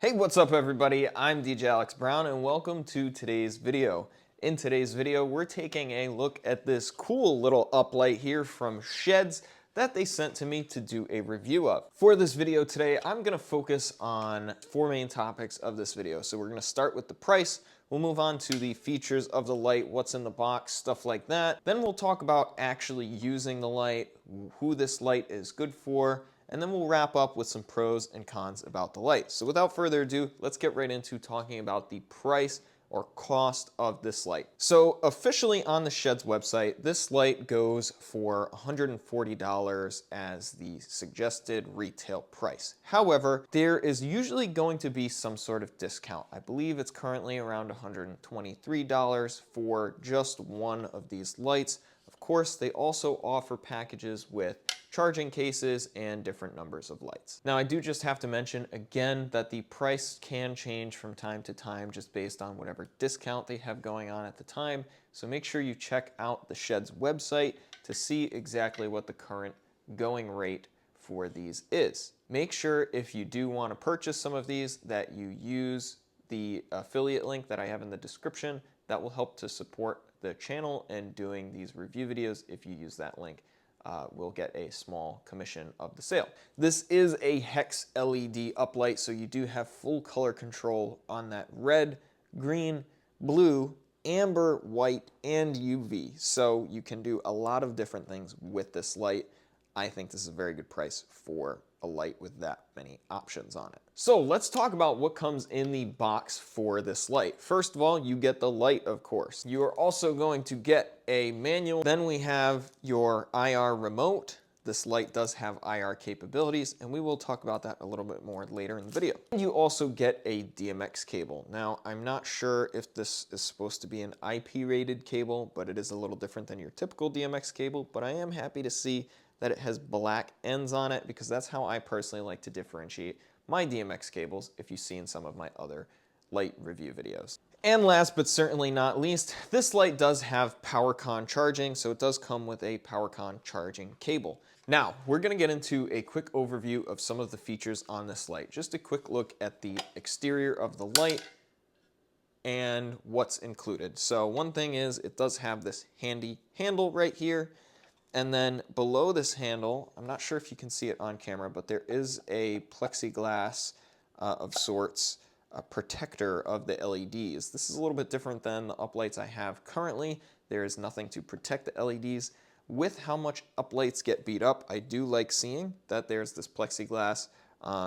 Hey, what's up everybody? I'm DJ Alex Brown and welcome to today's video. In today's video, we're taking a look at this cool little uplight here from SHEHDS that they sent to me to do a review of. For this video today, I'm gonna focus on four main topics of this video. So we're gonna start with the price, we'll move on to the features of the light, what's in the box, stuff like that. Then we'll talk about actually using the light, who this light is good for, and then we'll wrap up with some pros and cons about the light. So without further ado, let's get right into talking about the price or cost of this light. So officially on the SHEHDS website, this light goes for $140 as the suggested retail price. However, there is usually going to be some sort of discount. I believe it's currently around $123 for just one of these lights. Of course, they also offer packages with charging cases and different numbers of lights. Now I do just have to mention again that the price can change from time to time just based on whatever discount they have going on at the time. So make sure you check out the SHEHDS website to see exactly what the current going rate for these is. Make sure if you do want to purchase some of these that you use the affiliate link that I have in the description. That will help to support the channel and doing these review videos. If you use that link, we'll get a small commission of the sale. This is a HEX LED uplight, so you do have full color control on that red, green, blue, amber, white, and UV. So you can do a lot of different things with this light. I think this is a very good price for a light with that many options on it. So let's talk about what comes in the box for this light. First of all, you get the light, of course. You are also going to get a manual. Then we have your IR remote. This light does have IR capabilities, and we will talk about that a little bit more later in the video. You also get a DMX cable. Now, I'm not sure if this is supposed to be an IP-rated cable, but it is a little different than your typical DMX cable, but I am happy to see that it has black ends on it because that's how I personally like to differentiate my DMX cables if you see in some of my other light review videos. And last but certainly not least, this light does have powercon charging, so it does come with a powercon charging cable. Now, we're gonna get into a quick overview of some of the features on this light. Just a quick look at the exterior of the light and what's included. So one thing is it does have this handy handle right here. And then below this handle, I'm not sure if you can see it on camera, but there is a plexiglass of sorts, a protector of the LEDs. This is a little bit different than the uplights I have currently. There is nothing to protect the LEDs. With how much uplights get beat up, I do like seeing that there's this plexiglass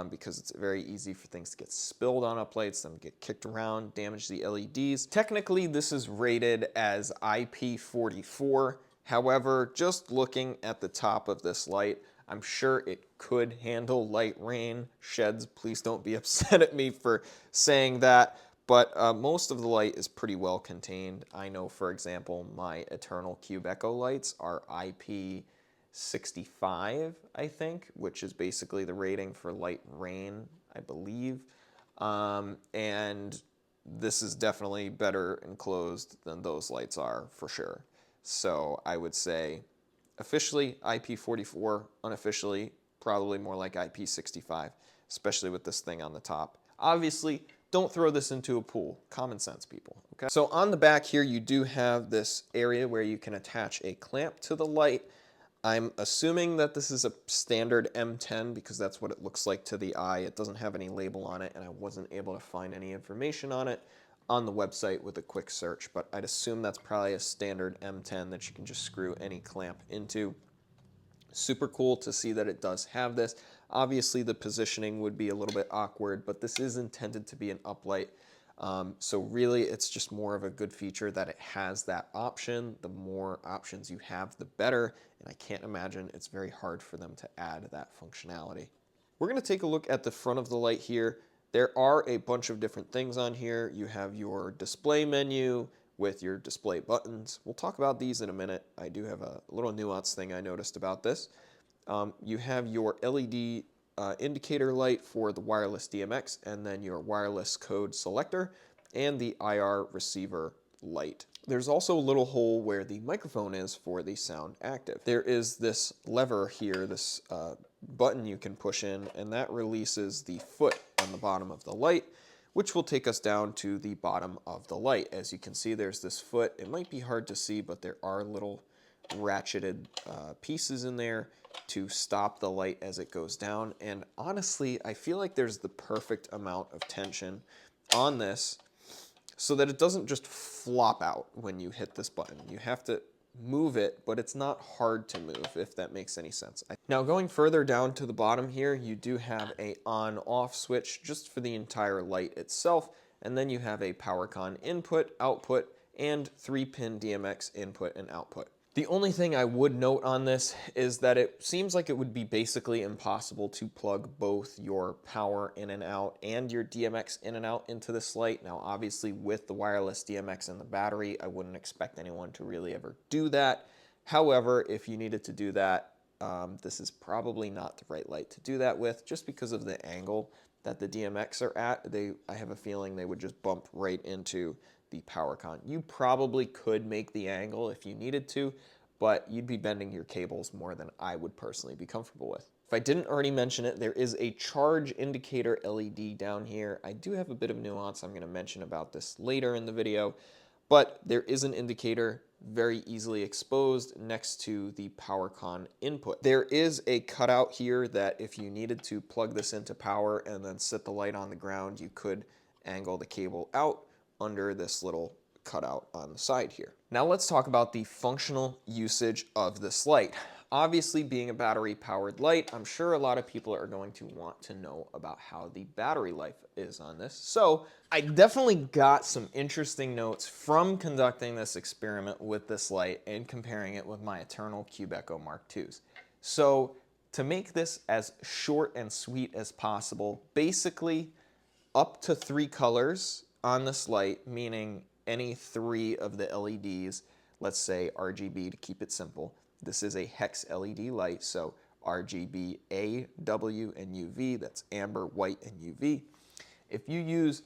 because it's very easy for things to get spilled on uplights, them get kicked around, damage the LEDs. Technically, this is rated as IP44. However, just looking at the top of this light, I'm sure it could handle light rain. SHEHDS, please don't be upset at me for saying that, but most of the light is pretty well contained. I know, for example, my Eternal Cube Echo lights are IP65, I think, which is basically the rating for light rain, I believe. And this is definitely better enclosed than those lights are, for sure. So I would say officially IP44, unofficially probably more like IP65, especially with this thing on the top. Obviously, don't throw this into a pool. Common sense, people, okay? So on the back here, you do have this area where you can attach a clamp to the light. I'm assuming that this is a standard M10 because that's what it looks like to the eye. It doesn't have any label on it, and I wasn't able to find any information on it on the website with a quick search, but I'd assume that's probably a standard M10 that you can just screw any clamp into. Super cool to see that it does have this. Obviously the positioning would be a little bit awkward, but this is intended to be an uplight. So really it's just more of a good feature that it has that option. The more options you have, the better, and I can't imagine it's very hard for them to add that functionality. We're gonna take a look at the front of the light here. There are a bunch of different things on here. You have your display menu with your display buttons. We'll talk about these in a minute. I do have a little nuance thing I noticed about this. You have your LED indicator light for the wireless DMX, and then your wireless code selector, and the IR receiver light. There's also a little hole where the microphone is for the sound active. There is this lever here, this button you can push in, and that releases the foot on the bottom of the light, which will take us down to the bottom of the light. As you can see, there's this foot. It might be hard to see, but there are little ratcheted pieces in there to stop the light as it goes down. And honestly, I feel like there's the perfect amount of tension on this so that it doesn't just flop out when you hit this button. You have to move it, but it's not hard to move, if that makes any sense. Now, going further down to the bottom here, you do have a on-off switch just for the entire light itself, and then you have a powercon input, output, and 3-pin DMX input and output. The only thing I would note on this is that it seems like it would be basically impossible to plug both your power in and out and your DMX in and out into this light. Now, obviously, with the wireless DMX and the battery, I wouldn't expect anyone to really ever do that. However, if you needed to do that, this is probably not the right light to do that with, just because of the angle that the DMX are at. I have a feeling they would just bump right into the powercon. You probably could make the angle if you needed to, but you'd be bending your cables more than I would personally be comfortable with. If I didn't already mention it, there is a charge indicator LED down here. I do have a bit of nuance I'm going to mention about this later in the video, but there is an indicator very easily exposed next to the powercon input. There is a cutout here that if you needed to plug this into power and then set the light on the ground, you could angle the cable out under this little cutout on the side here. Now let's talk about the functional usage of this light. Obviously, being a battery powered light, I'm sure a lot of people are going to want to know about how the battery life is on this. So I definitely got some interesting notes from conducting this experiment with this light and comparing it with my Eternal Cube Echo Mark IIs. So to make this as short and sweet as possible, basically up to 3 colors on this light, meaning any 3 of the LEDs, let's say RGB to keep it simple. This is a HEX LED light, so RGBA, W, and UV, that's amber, white, and UV. If you use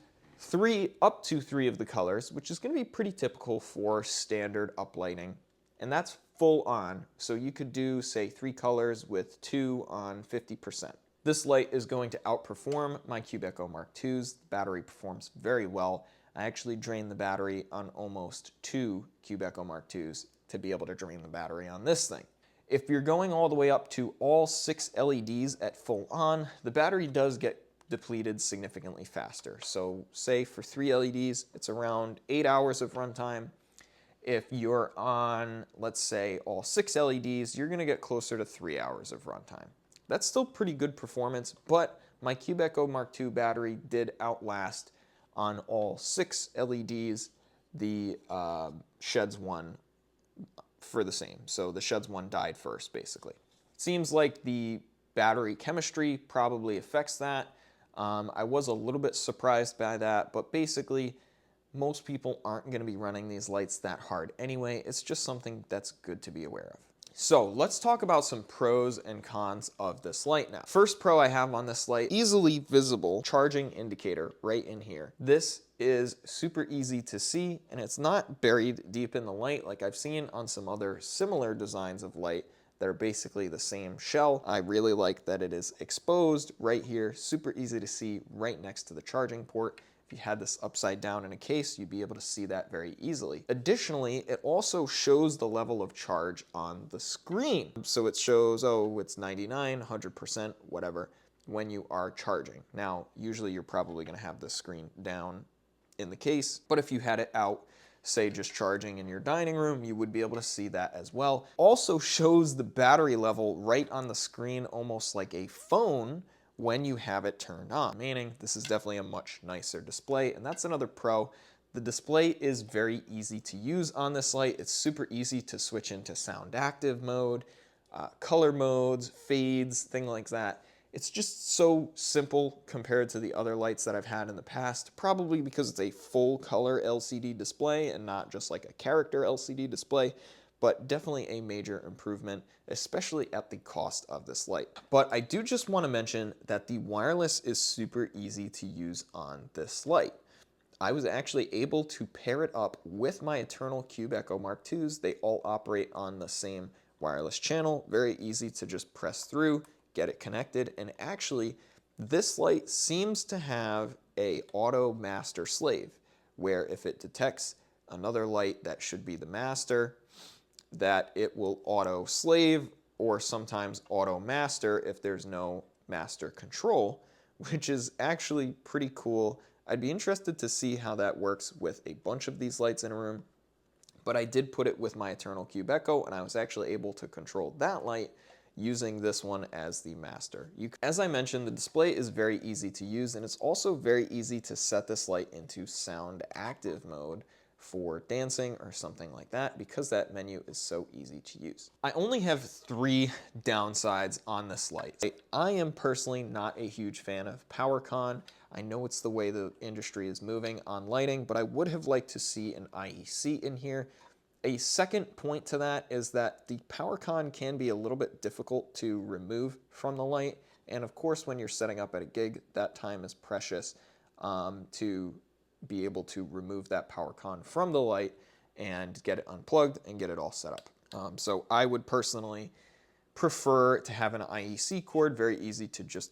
up to 3 of the colors, which is going to be pretty typical for standard uplighting, and that's full on, so you could do, say, 3 colors with 2 on 50%. This light is going to outperform my Cube Echo Mark IIs. The battery performs very well. I actually drained the battery on almost 2 Cube Echo Mark IIs to be able to drain the battery on this thing. If you're going all the way up to all 6 LEDs at full on, the battery does get depleted significantly faster. So say for 3 LEDs, it's around 8 hours of runtime. If you're on, let's say, all 6 LEDs, you're gonna get closer to 3 hours of runtime. That's still pretty good performance, but my Cube Echo Mark II battery did outlast on all 6 LEDs the SHEHDS one for the same. So the SHEHDS one died first, basically. Seems like the battery chemistry probably affects that. I was a little bit surprised by that, but basically most people aren't going to be running these lights that hard anyway. It's just something that's good to be aware of. So let's talk about some pros and cons of this light now. First pro I have on this light, easily visible charging indicator right in here. This is super easy to see, and it's not buried deep in the light like I've seen on some other similar designs of light that are basically the same shell. I really like that it is exposed right here, super easy to see right next to the charging port. If you had this upside down in a case, you'd be able to see that very easily. Additionally, it also shows the level of charge on the screen. So it shows, oh, it's 99, 100%, whatever, when you are charging. Now, usually you're probably gonna have the screen down in the case, but if you had it out, say just charging in your dining room, you would be able to see that as well. Also shows the battery level right on the screen, almost like a phone, when you have it turned on, meaning this is definitely a much nicer display, and that's another pro. The display is very easy to use on this light. It's super easy to switch into sound active mode, color modes, fades, things like that. It's just so simple compared to the other lights that I've had in the past, probably because it's a full color LCD display and not just like a character LCD display, but definitely a major improvement, especially at the cost of this light. But I do just want to mention that the wireless is super easy to use on this light. I was actually able to pair it up with my Eternal Cube Echo Mark IIs. They all operate on the same wireless channel, very easy to just press through, get it connected, and actually This light seems to have a auto master slave, where if it detects another light that should be the master, that it will auto slave or sometimes auto master if there's no master control, which is actually pretty cool. I'd be interested to see how that works with a bunch of these lights in a room, but I did put it with my Eternal Cube Echo, and I was actually able to control that light using this one as the master. As I mentioned, the display is very easy to use, and it's also very easy to set this light into sound active mode for dancing or something like that, because that menu is so easy to use. I only have 3 downsides on this light. I am personally not a huge fan of PowerCon. I know it's the way the industry is moving on lighting, but I would have liked to see an IEC in here. A second point to that is that the PowerCon can be a little bit difficult to remove from the light, and of course when you're setting up at a gig, that time is precious to be able to remove that PowerCon from the light and get it unplugged and get it all set up. So I would personally prefer to have an IEC cord, very easy to just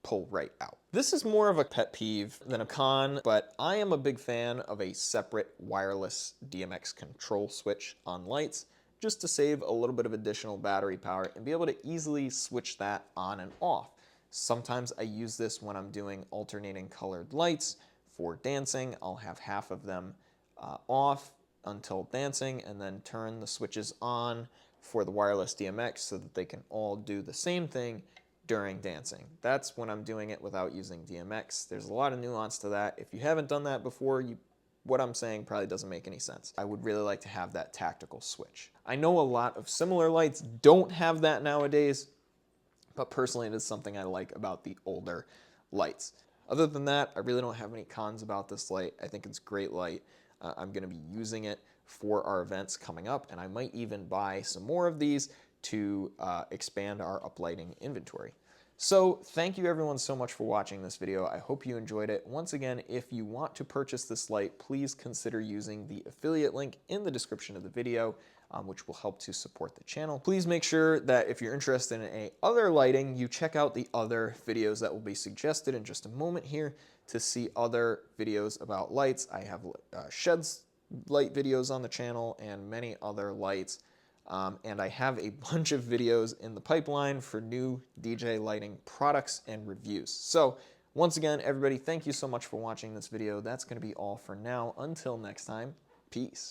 pull right out. This is more of a pet peeve than a con, but I am a big fan of a separate wireless DMX control switch on lights, just to save a little bit of additional battery power and be able to easily switch that on and off. Sometimes I use this when I'm doing alternating colored lights for dancing. I'll have half of them off until dancing and then turn the switches on for the wireless DMX so that they can all do the same thing during dancing. That's when I'm doing it without using DMX. There's a lot of nuance to that. If you haven't done that before, what I'm saying probably doesn't make any sense. I would really like to have that tactical switch. I know a lot of similar lights don't have that nowadays, but personally it is something I like about the older lights. Other than that, I really don't have any cons about this light. I think it's a great light. I'm gonna be using it for our events coming up, and I might even buy some more of these to expand our uplighting inventory. So thank you everyone so much for watching this video. I hope you enjoyed it. Once again, if you want to purchase this light, please consider using the affiliate link in the description of the video, which will help to support the channel. Please make sure that if you're interested in other lighting, you check out the other videos that will be suggested in just a moment here to see other videos about lights. I have SHEHDS light videos on the channel and many other lights. And I have a bunch of videos in the pipeline for new DJ lighting products and reviews. So once again, everybody, thank you so much for watching this video. That's going to be all for now. Until next time, peace.